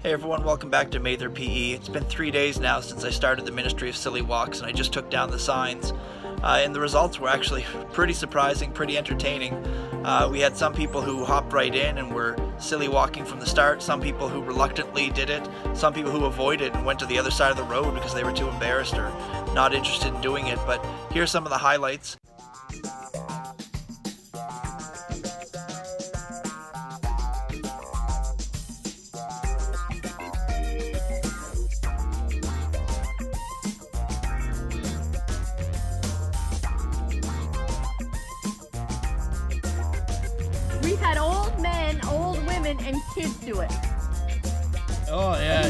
Hey everyone, welcome back to MatherPE. It's been 3 days now since I started the Ministry of Silly Walks, and I just took down the signs. And the results were actually pretty surprising, pretty entertaining. We had some people who hopped right in and were silly walking from the start, some people who reluctantly did it, some people who avoided and went to the other side of the road because they were too embarrassed or not interested in doing it. But here's some of the highlights. We've had old men, old women, and kids do it. Oh, yeah.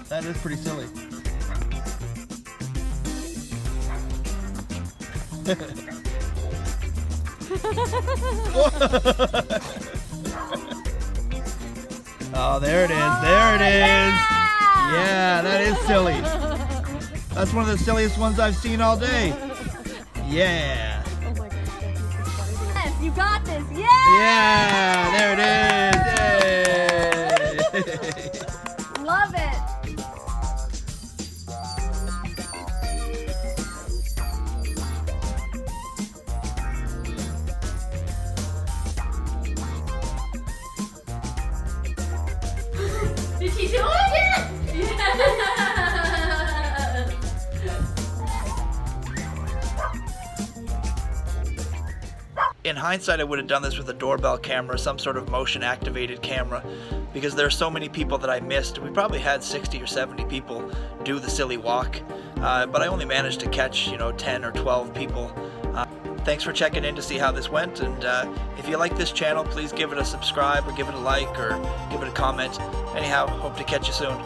That is pretty silly. Oh, there it is. There it is. Yeah, that is silly. That's one of the silliest ones I've seen all day. Yeah. Oh my gosh, yes, you got this. Yeah. Yeah, there it is. Yay. Love it. Did she do it again? Yeah. In hindsight, I would have done this with a doorbell camera, some sort of motion activated camera, because there are so many people that I missed. We probably had 60 or 70 people do the silly walk, but I only managed to catch, 10 or 12 people. Thanks for checking in to see how this went, and if you like this channel, please give it a subscribe or give it a like or give it a comment. Anyhow, hope to catch you soon.